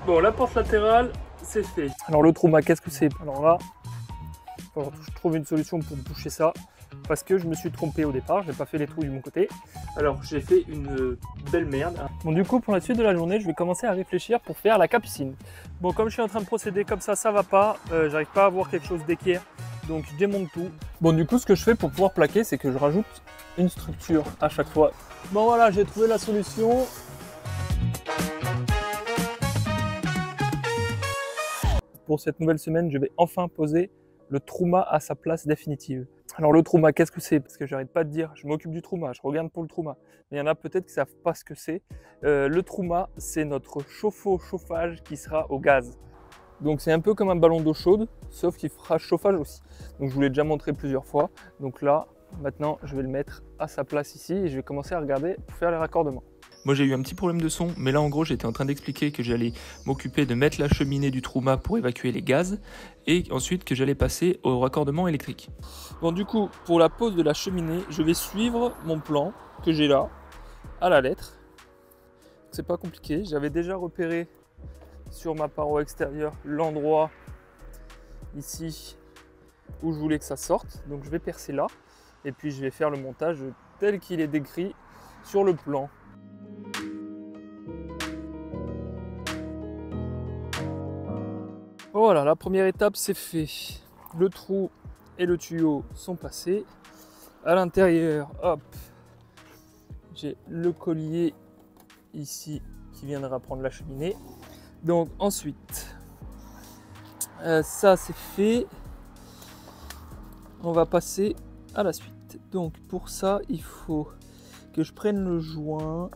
Bon, la porte latérale, c'est fait. Alors le trauma, qu'est-ce que c'est? Alors là, je trouve une solution pour boucher ça, parce que je me suis trompé au départ, j'ai pas fait les trous du bon côté. Alors j'ai fait une belle merde. Bon, du coup, pour la suite de la journée, je vais commencer à réfléchir pour faire la capucine. Bon, comme je suis en train de procéder comme ça va pas, j'arrive pas à avoir quelque chose d'équerre, donc je démonte tout. Bon, du coup, ce que je fais pour pouvoir plaquer, c'est que je rajoute une structure à chaque fois. Bon voilà, j'ai trouvé la solution. Pour cette nouvelle semaine, je vais enfin poser le trauma à sa place définitive. Alors le trauma, qu'est-ce que c'est? Parce que j'arrête pas de dire, je m'occupe du trauma, je regarde pour le trauma. Mais il y en a peut-être qui ne savent pas ce que c'est. Le trauma, c'est notre chauffe-eau-chauffage qui sera au gaz. Donc c'est un peu comme un ballon d'eau chaude, sauf qu'il fera chauffage aussi. Donc je vous l'ai déjà montré plusieurs fois. Donc là, maintenant, je vais le mettre à sa place ici et je vais commencer à regarder pour faire les raccordements. Moi j'ai eu un petit problème de son, mais là en gros j'étais en train d'expliquer que j'allais m'occuper de mettre la cheminée du trauma pour évacuer les gaz et ensuite que j'allais passer au raccordement électrique. Bon, du coup, pour la pose de la cheminée, je vais suivre mon plan que j'ai là, à la lettre. C'est pas compliqué, j'avais déjà repéré sur ma paroi extérieure l'endroit ici où je voulais que ça sorte. Donc je vais percer là et puis je vais faire le montage tel qu'il est décrit sur le plan. Voilà, la première étape c'est fait. Le trou et le tuyau sont passés. À l'intérieur, hop, j'ai le collier ici qui viendra prendre la cheminée. Donc ensuite, ça c'est fait. On va passer à la suite. Donc pour ça, il faut que je prenne le joint.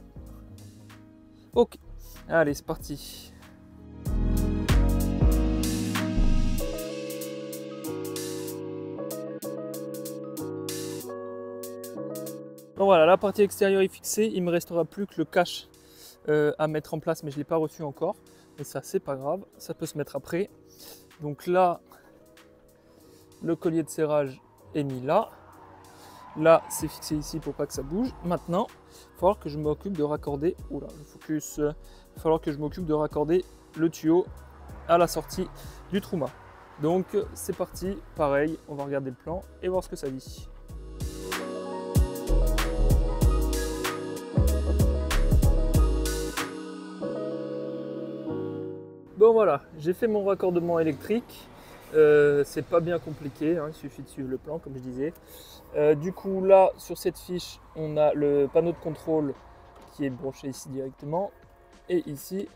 Ok, allez, c'est parti. Donc voilà, la partie extérieure est fixée. Il ne me restera plus que le cache à mettre en place, mais je ne l'ai pas reçu encore. Mais ça, c'est pas grave, ça peut se mettre après. Donc là, le collier de serrage est mis là. Là, c'est fixé ici pour pas que ça bouge. Maintenant, il va falloir que je m'occupe de raccorder. Oula, le focus. Il va falloir que je m'occupe de raccorder le tuyau à la sortie du trauma. Donc c'est parti, pareil, on va regarder le plan et voir ce que ça dit. Bon voilà, j'ai fait mon raccordement électrique. C'est pas bien compliqué, hein, il suffit de suivre le plan comme je disais. Du coup là sur cette fiche on a le panneau de contrôle qui est branché ici directement. Et ici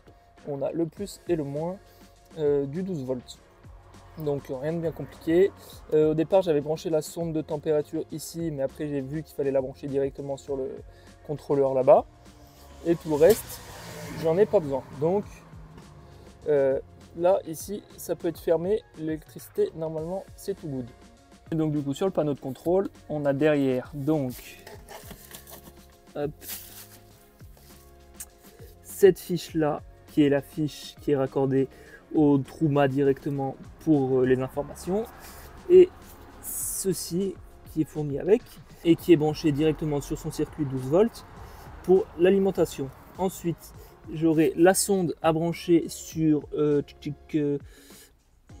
on a le plus et le moins du 12 volts. Donc rien de bien compliqué. Au départ j'avais branché la sonde de température ici, mais après j'ai vu qu'il fallait la brancher directement sur le contrôleur là-bas. Et tout le reste, j'en ai pas besoin. Donc là, ici, ça peut être fermé. L'électricité, normalement, c'est tout good. Et donc, du coup, sur le panneau de contrôle, on a derrière, donc, hop, cette fiche-là, qui est la fiche qui est raccordée au trauma directement pour les informations. Et ceci, qui est fourni avec, et qui est branché directement sur son circuit 12 volts pour l'alimentation. Ensuite, j'aurai la sonde à brancher sur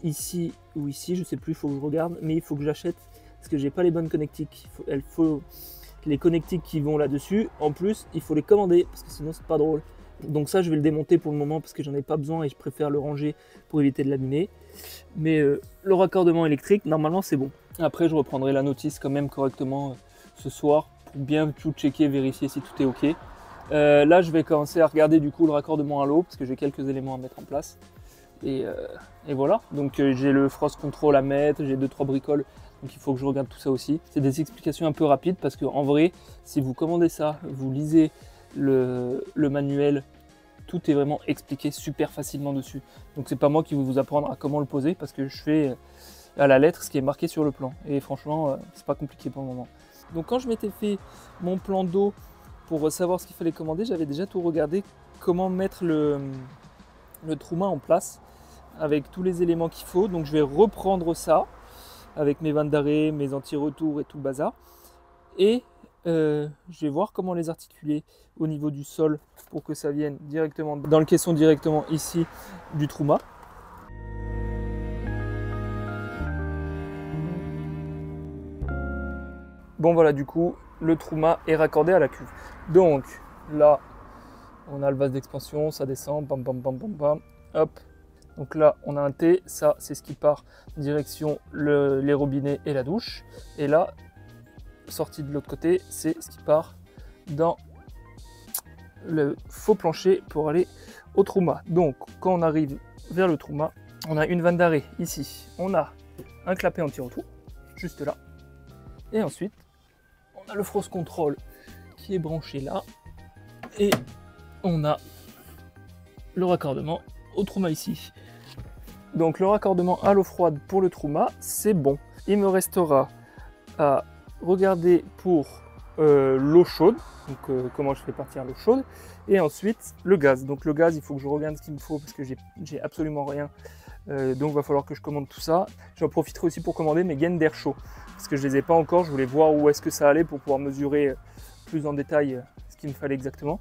ici ou ici, je sais plus, il faut que je regarde, mais il faut que j'achète parce que j'ai pas les bonnes connectiques. Il faut les connectiques qui vont là-dessus. En plus, il faut les commander parce que sinon c'est pas drôle. Donc ça, je vais le démonter pour le moment parce que j'en ai pas besoin et je préfère le ranger pour éviter de l'abîmer. Mais le raccordement électrique, normalement, c'est bon. Après, je reprendrai la notice quand même correctement ce soir pour bien tout checker, vérifier si tout est OK. Là, je vais commencer à regarder du coup le raccordement à l'eau parce que j'ai quelques éléments à mettre en place. Et voilà, donc j'ai le frost control à mettre, j'ai 2-3 bricoles, donc il faut que je regarde tout ça aussi. C'est des explications un peu rapides parce qu'en vrai, si vous commandez ça, vous lisez le manuel, tout est vraiment expliqué super facilement dessus. Donc c'est pas moi qui vais vous apprendre à comment le poser parce que je fais à la lettre ce qui est marqué sur le plan. Et franchement, c'est pas compliqué pour le moment. Donc quand je m'étais fait mon plan d'eau pour savoir ce qu'il fallait commander, j'avais déjà tout regardé, comment mettre le trauma en place avec tous les éléments qu'il faut. Donc je vais reprendre ça avec mes vannes d'arrêt, mes anti-retours et tout le bazar. Et Je vais voir comment les articuler au niveau du sol pour que ça vienne directement dans le caisson, directement ici du Truma. Bon voilà, du coup le Truma est raccordé à la cuve. Donc là on a le vase d'expansion, ça descend, bam bam bam bam bam, hop. Donc là on a un T, ça c'est ce qui part direction les robinets et la douche. Et là, sortie de l'autre côté, c'est ce qui part dans le faux plancher pour aller au Truma. Donc quand on arrive vers le Truma, on a une vanne d'arrêt ici, on a un clapet anti-retour juste là, et ensuite on a le frost control qui est branché là, et on a le raccordement au Truma ici. Donc le raccordement à l'eau froide pour le Truma, c'est bon. Il me restera à regarder pour l'eau chaude, donc comment je fais partir l'eau chaude, et ensuite le gaz. Donc le gaz, il faut que je regarde ce qu'il me faut parce que j'ai absolument rien, donc il va falloir que je commande tout ça. J'en profiterai aussi pour commander mes gaines d'air chaud parce que je les ai pas encore, je voulais voir où est-ce que ça allait pour pouvoir mesurer plus en détail ce qu'il me fallait exactement.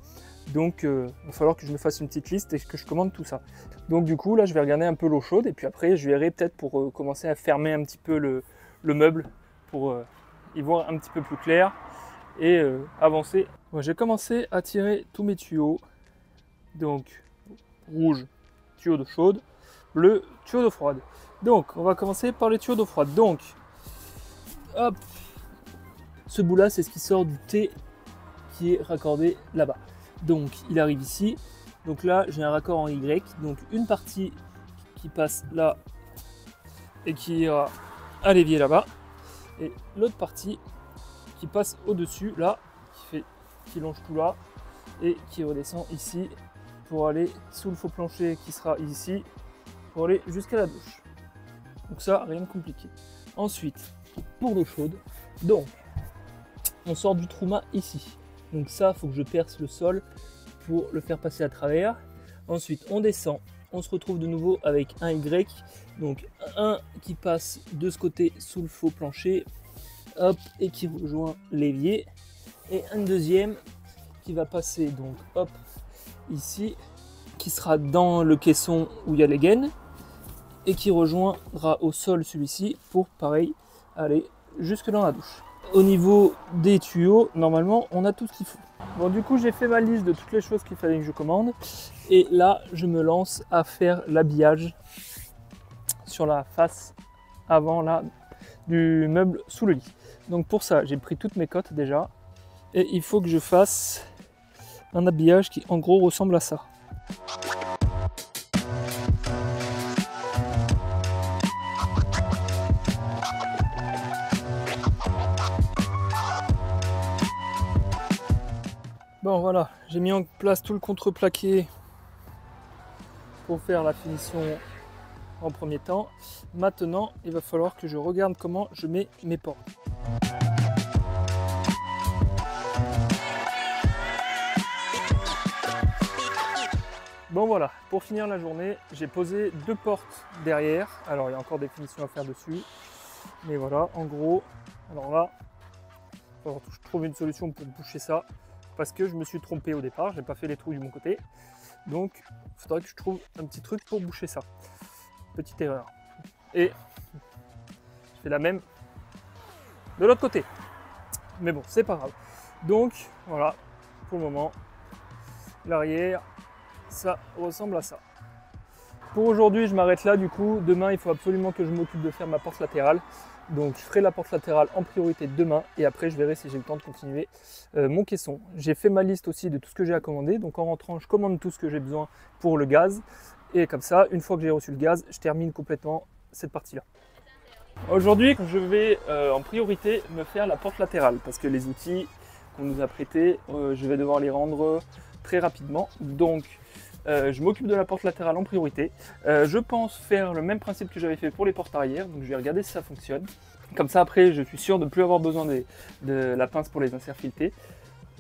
Donc il va falloir que je me fasse une petite liste et que je commande tout ça. Donc du coup là je vais regarder un peu l'eau chaude et puis après je verrai peut-être pour commencer à fermer un petit peu le meuble pour y voir un petit peu plus clair et avancer. Bon, j'ai commencé à tirer tous mes tuyaux. Donc rouge, tuyau d'eau chaude, bleu, tuyau d'eau froide. Donc on va commencer par les tuyaux d'eau froide. Donc hop, ce bout là c'est ce qui sort du T qui est raccordé là-bas. Donc il arrive ici, donc là j'ai un raccord en Y, donc une partie qui passe là et qui ira à l'évier là-bas, et l'autre partie qui passe au-dessus là, qui longe tout là, et qui redescend ici pour aller sous le faux plancher qui sera ici, pour aller jusqu'à la douche. Donc ça, rien de compliqué. Ensuite, pour l'eau chaude, donc on sort du Truma ici. Donc ça, il faut que je perce le sol pour le faire passer à travers. Ensuite, on descend. On se retrouve de nouveau avec un Y. Donc un qui passe de ce côté sous le faux plancher. Hop, et qui rejoint l'évier. Et un deuxième qui va passer donc hop ici. Qui sera dans le caisson où il y a les gaines. Et qui rejoindra au sol celui-ci pour pareil aller jusque dans la douche. Au niveau des tuyaux, normalement, on a tout ce qu'il faut. Bon, du coup, j'ai fait ma liste de toutes les choses qu'il fallait que je commande. Et là, je me lance à faire l'habillage sur la face avant là, du meuble sous le lit. Donc pour ça, j'ai pris toutes mes cotes déjà. Et il faut que je fasse un habillage qui, en gros, ressemble à ça. Bon voilà, j'ai mis en place tout le contreplaqué pour faire la finition en premier temps. Maintenant, il va falloir que je regarde comment je mets mes portes. Bon voilà, pour finir la journée, j'ai posé 2 portes derrière. Alors il y a encore des finitions à faire dessus. Mais voilà, en gros, alors là, il faut que je trouve une solution pour boucher ça. Parce que je me suis trompé au départ, j'ai pas fait les trous du bon côté. Donc il faudrait que je trouve un petit truc pour boucher ça. Petite erreur. Et je fais la même de l'autre côté. Mais bon, c'est pas grave. Donc voilà, pour le moment, l'arrière, ça ressemble à ça. Pour aujourd'hui, je m'arrête là du coup. Demain, il faut absolument que je m'occupe de faire ma porte latérale. Donc je ferai la porte latérale en priorité demain et après je verrai si j'ai le temps de continuer mon caisson. J'ai fait ma liste aussi de tout ce que j'ai à commander. Donc en rentrant, je commande tout ce que j'ai besoin pour le gaz. Et comme ça, une fois que j'ai reçu le gaz, je termine complètement cette partie-là. Aujourd'hui, je vais en priorité me faire la porte latérale parce que les outils qu'on nous a prêtés, je vais devoir les rendre très rapidement. Donc je m'occupe de la porte latérale en priorité. Je pense faire le même principe que j'avais fait pour les portes arrière. Donc je vais regarder si ça fonctionne. Comme ça après, je suis sûr de ne plus avoir besoin de la pince pour les inserts filetés.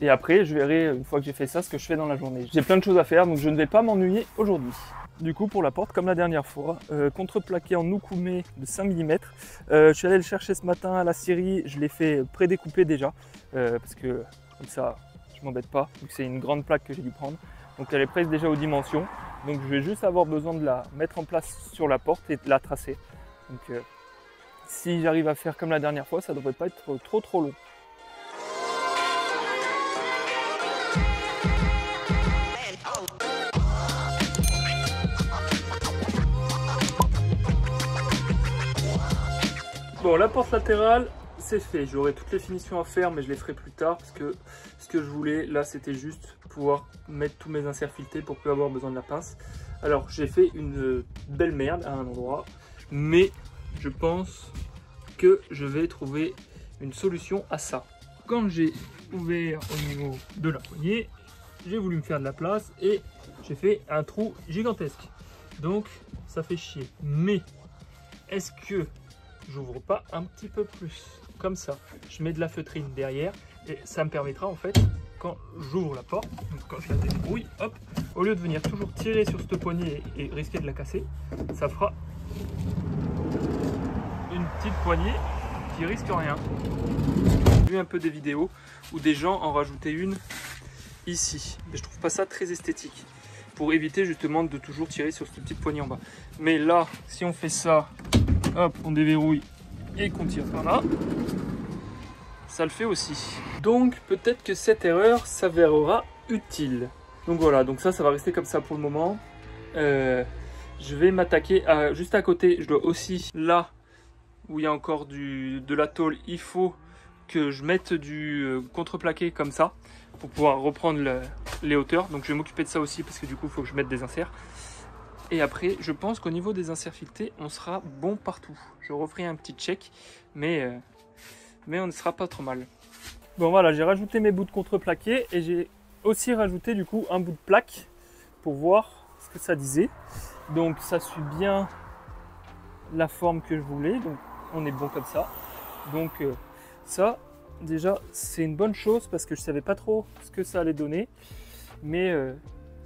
Et après, je verrai, une fois que j'ai fait ça, ce que je fais dans la journée. J'ai plein de choses à faire, donc je ne vais pas m'ennuyer aujourd'hui. du coup pour la porte comme la dernière fois, contreplaqué en Nukoume de 5 mm. Je suis allé le chercher ce matin à la scierie, je l'ai fait prédécouper déjà, parce que comme ça je m'embête pas, vu que c'est une grande plaque que j'ai dû prendre. Donc elle est presque déjà aux dimensions, donc je vais juste avoir besoin de la mettre en place sur la porte et de la tracer. Donc si j'arrive à faire comme la dernière fois, ça devrait pas être trop long. Bon, la porte latérale, c'est fait. J'aurai toutes les finitions à faire, mais je les ferai plus tard parce que ce que je voulais, là, c'était juste pouvoir mettre tous mes inserts filetés pour plus avoir besoin de la pince. Alors, j'ai fait une belle merde à un endroit, mais je pense que je vais trouver une solution à ça. Quand j'ai ouvert au niveau de la poignée, j'ai voulu me faire de la place et j'ai fait un trou gigantesque. Donc, ça fait chier. Mais, est-ce que j'ouvre pas un petit peu plus comme ça? Je mets de la feutrine derrière et ça me permettra en fait, quand j'ouvre la porte, donc quand je la débrouille, hop, au lieu de venir toujours tirer sur cette poignée et risquer de la casser, ça fera une petite poignée qui risque rien. J'ai vu un peu des vidéos où des gens en rajoutaient une ici, mais je trouve pas ça très esthétique, pour éviter justement de toujours tirer sur cette petite poignée en bas. Mais là, si on fait ça, hop, on déverrouille et qu'on tire par là, ça le fait aussi. Donc peut-être que cette erreur s'avérera utile. Donc voilà, donc ça va rester comme ça pour le moment. Je vais m'attaquer à juste à côté. Je dois aussi, là où il y a encore de la tôle, il faut que je mette du contreplaqué comme ça pour pouvoir reprendre les hauteurs. Donc je vais m'occuper de ça aussi parce que du coup il faut que je mette des inserts. Et après, je pense qu'au niveau des inserts filetés, on sera bon partout. Je referai un petit check, mais on ne sera pas trop mal. Bon voilà, j'ai rajouté mes bouts de contreplaqué et j'ai aussi rajouté du coup un bout de plaque pour voir ce que ça disait. Donc ça suit bien la forme que je voulais, donc on est bon comme ça. Donc ça, déjà, c'est une bonne chose parce que je ne savais pas trop ce que ça allait donner. Mais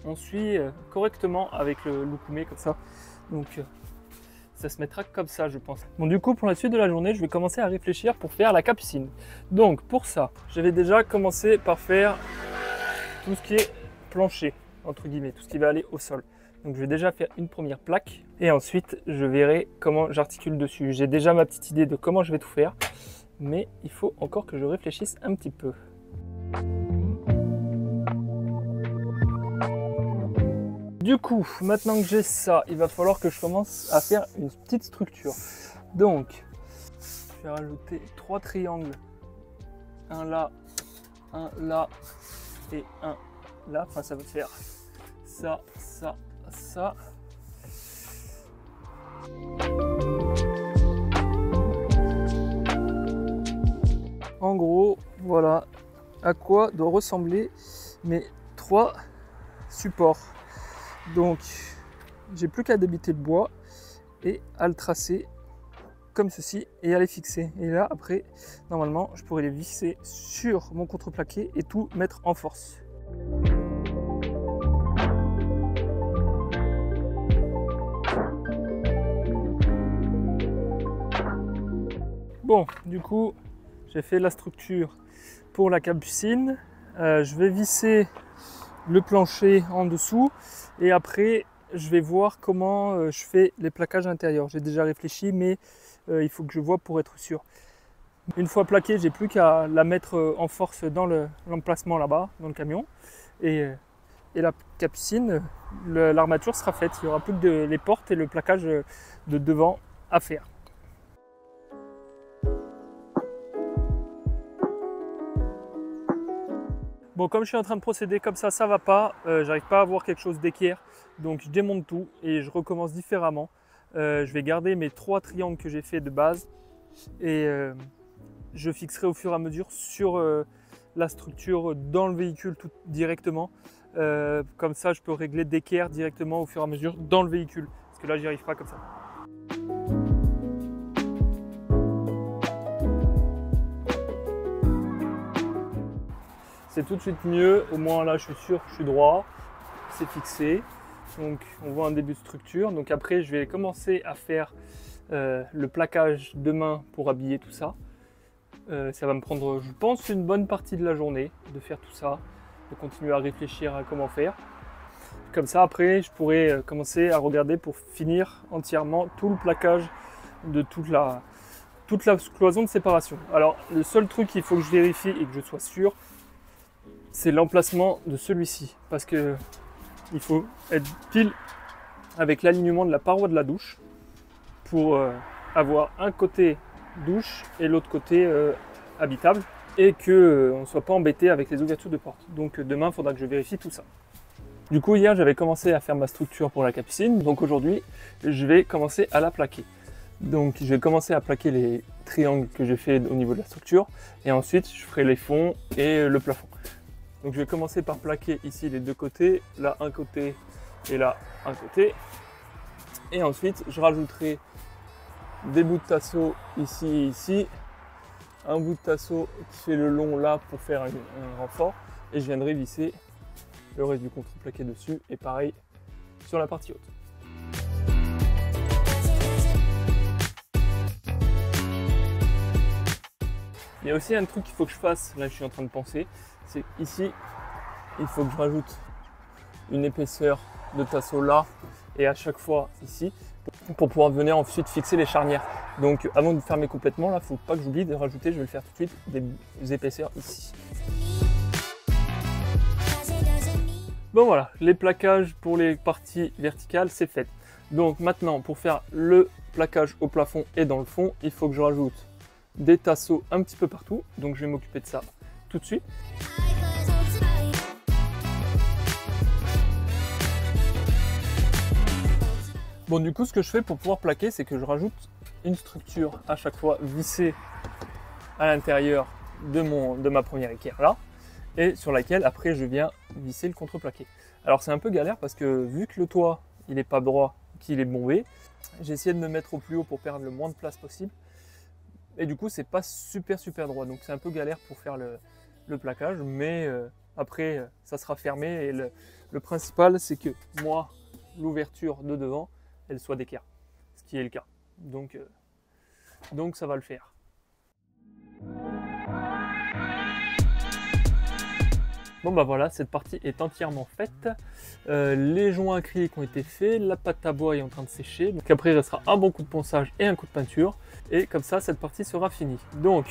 on suit correctement avec le Nukoume comme ça. Donc ça se mettra comme ça, je pense. Bon, du coup, pour la suite de la journée, je vais commencer à réfléchir pour faire la capucine. Donc pour ça, je vais déjà commencer par faire tout ce qui est plancher, entre guillemets, tout ce qui va aller au sol. Donc je vais déjà faire une première plaque et ensuite je verrai comment j'articule dessus. J'ai déjà ma petite idée de comment je vais tout faire, mais il faut encore que je réfléchisse un petit peu. Du coup, maintenant que j'ai ça, il va falloir que je commence à faire une petite structure. Donc, je vais rajouter 3 triangles. Un là et un là. Enfin, ça va faire ça, ça, ça. En gros, voilà à quoi doivent ressembler mes 3 supports. Donc, j'ai plus qu'à débiter le bois et à le tracer comme ceci et à les fixer. Et là, après, normalement, je pourrais les visser sur mon contreplaqué et tout mettre en force. Bon, du coup, j'ai fait la structure pour la capucine. Je vais visser le plancher en dessous et après je vais voir comment je fais les plaquages intérieurs. J'ai déjà réfléchi, mais il faut que je vois pour être sûr. Une fois plaquée, j'ai plus qu'à la mettre en force dans l'emplacement là-bas, dans le camion, et la capucine, l'armature sera faite. Il n'y aura plus que les portes et le plaquage de devant à faire. Bon, comme je suis en train de procéder comme ça va pas. J'arrive pas à voir quelque chose d'équerre. Donc je démonte tout et je recommence différemment. Je vais garder mes 3 triangles que j'ai fait de base. Et je fixerai au fur et à mesure sur la structure dans le véhicule tout directement. Comme ça, je peux régler d'équerre directement au fur et à mesure dans le véhicule. Parce que là, j'y arrive pas comme ça. C'est tout de suite mieux, au moins là je suis sûr que je suis droit, c'est fixé. Donc on voit un début de structure. Donc après je vais commencer à faire le plaquage demain pour habiller tout ça. Ça va me prendre, je pense, une bonne partie de la journée de faire tout ça, de continuer à réfléchir à comment faire. Comme ça après je pourrai commencer à regarder pour finir entièrement tout le plaquage de toute la cloison de séparation. Alors le seul truc qu'il faut que je vérifie et que je sois sûr, c'est l'emplacement de celui-ci, parce que il faut être pile avec l'alignement de la paroi de la douche pour avoir un côté douche et l'autre côté habitable, et qu'on ne soit pas embêté avec les ouvertures de porte. Donc demain il faudra que je vérifie tout ça. Du coup hier j'avais commencé à faire ma structure pour la capucine, donc aujourd'hui je vais commencer à la plaquer. Donc je vais commencer à plaquer les triangles que j'ai fait au niveau de la structure, et ensuite je ferai les fonds et le plafond. Donc je vais commencer par plaquer ici les deux côtés, là un côté et là un côté. Et ensuite je rajouterai des bouts de tasseau ici et ici, un bout de tasseau qui fait le long là pour faire un renfort, et je viendrai visser le reste du contreplaqué dessus, et pareil sur la partie haute. Il y a aussi un truc qu'il faut que je fasse, là je suis en train de penser, c'est ici, il faut que je rajoute une épaisseur de tasseau là, et à chaque fois ici, pour pouvoir venir ensuite fixer les charnières. Donc avant de fermer complètement, là, il ne faut pas que j'oublie de rajouter, je vais le faire tout de suite, des épaisseurs ici. Bon voilà, les plaquages pour les parties verticales, c'est fait. Donc maintenant, pour faire le plaquage au plafond et dans le fond, il faut que je rajoute des tasseaux un petit peu partout. Donc je vais m'occuper de ça tout de suite. Bon, du coup, ce que je fais pour pouvoir plaquer, c'est que je rajoute une structure à chaque fois vissée à l'intérieur de ma première équerre là, et sur laquelle après je viens visser le contreplaqué. Alors c'est un peu galère parce que vu que le toit il n'est pas droit, qu'il est bombé, j'ai essayé de me mettre au plus haut pour perdre le moins de place possible, et du coup c'est pas super droit, donc c'est un peu galère pour faire le plaquage, mais après ça sera fermé, et le principal c'est que moi l'ouverture de devant elle soit d'équerre, ce qui est le cas, donc ça va le faire. Bon bah voilà, cette partie est entièrement faite. Les joints acryliques ont été faits, la pâte à bois est en train de sécher. Donc après il restera un bon coup de ponçage et un coup de peinture. Et comme ça, cette partie sera finie. Donc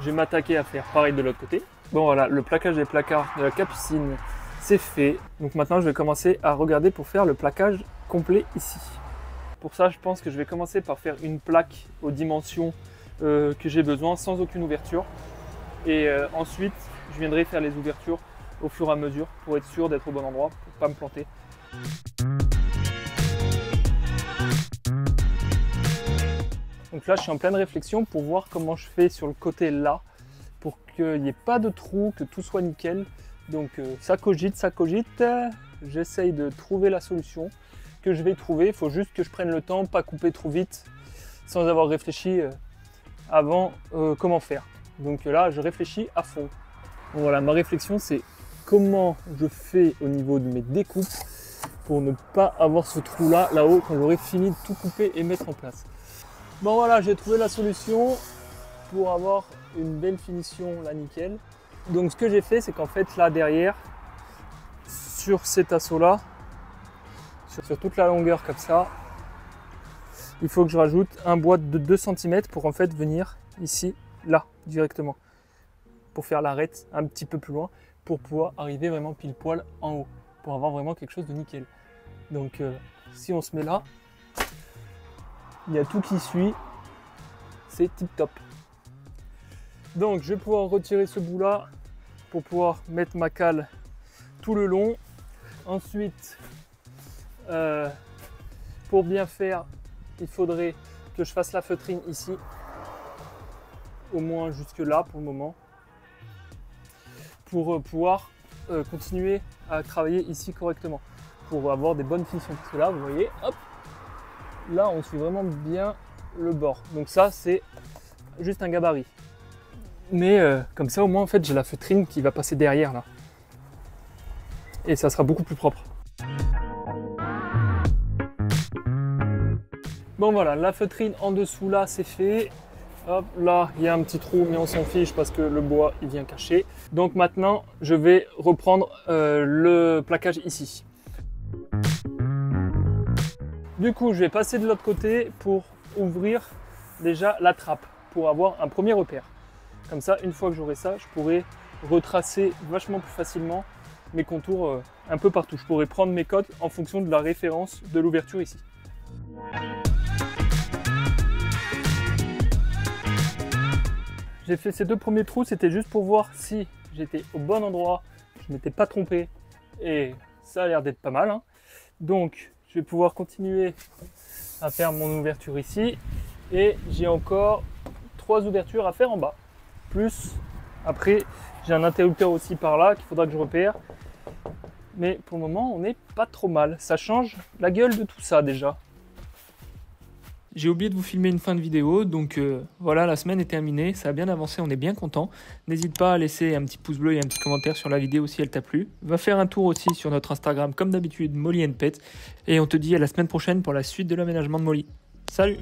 je vais m'attaquer à faire pareil de l'autre côté. Bon voilà, le plaquage des placards de la capucine, c'est fait. Donc maintenant je vais commencer à regarder pour faire le plaquage complet ici. Pour ça, je pense que je vais commencer par faire une plaque aux dimensions que j'ai besoin, sans aucune ouverture. Et ensuite, je viendrai faire les ouvertures au fur et à mesure pour être sûr d'être au bon endroit, pour ne pas me planter. Donc là, je suis en pleine réflexion pour voir comment je fais sur le côté là, pour qu'il n'y ait pas de trou, que tout soit nickel. Donc ça cogite. J'essaye de trouver la solution que je vais trouver. Il faut juste que je prenne le temps, pas couper trop vite, sans avoir réfléchi avant comment faire. Donc là, je réfléchis à fond. Bon, voilà, ma réflexion, c'est comment je fais au niveau de mes découpes pour ne pas avoir ce trou-là, là-haut, quand j'aurai fini de tout couper et mettre en place. Bon voilà, j'ai trouvé la solution pour avoir une belle finition, là, nickel. Donc ce que j'ai fait, c'est qu'en fait, là, derrière, sur ces tasseaux-là, sur toute la longueur comme ça, il faut que je rajoute un bois de 2 cm pour en fait venir ici, là, directement, pour faire l'arête un petit peu plus loin, pour pouvoir arriver vraiment pile poil en haut, pour avoir vraiment quelque chose de nickel. Donc si on se met là, il y a tout qui suit, c'est tip top. Donc je vais pouvoir retirer ce bout là pour pouvoir mettre ma cale tout le long. Ensuite, pour bien faire, il faudrait que je fasse la feutrine ici, au moins jusque là pour le moment, pour pouvoir continuer à travailler ici correctement, pour avoir des bonnes finitions. Parce que là, vous voyez, hop, là on suit vraiment bien le bord. Donc ça, c'est juste un gabarit. Mais comme ça, au moins, en fait, j'ai la feutrine qui va passer derrière là. Et ça sera beaucoup plus propre. Bon voilà, la feutrine en dessous là, c'est fait. Hop, là, il y a un petit trou, mais on s'en fiche parce que le bois, il vient cacher. Donc maintenant, je vais reprendre le plaquage ici. Du coup, je vais passer de l'autre côté pour ouvrir déjà la trappe, pour avoir un premier repère. Comme ça, une fois que j'aurai ça, je pourrai retracer vachement plus facilement mes contours un peu partout. Je pourrai prendre mes cotes en fonction de la référence de l'ouverture ici. J'ai fait ces 2 premiers trous, c'était juste pour voir si j'étais au bon endroit, je ne m'étais pas trompé et ça a l'air d'être pas mal. Hein. Donc je vais pouvoir continuer à faire mon ouverture ici et j'ai encore 3 ouvertures à faire en bas. Plus après j'ai un interrupteur aussi par là qu'il faudra que je repère. Mais pour le moment on n'est pas trop mal, ça change la gueule de tout ça déjà. J'ai oublié de vous filmer une fin de vidéo, donc voilà, la semaine est terminée, ça a bien avancé, on est bien content. N'hésite pas à laisser un petit pouce bleu et un petit commentaire sur la vidéo si elle t'a plu. Va faire un tour aussi sur notre Instagram comme d'habitude, Molly & Pet. Et on te dit à la semaine prochaine pour la suite de l'aménagement de Molly. Salut!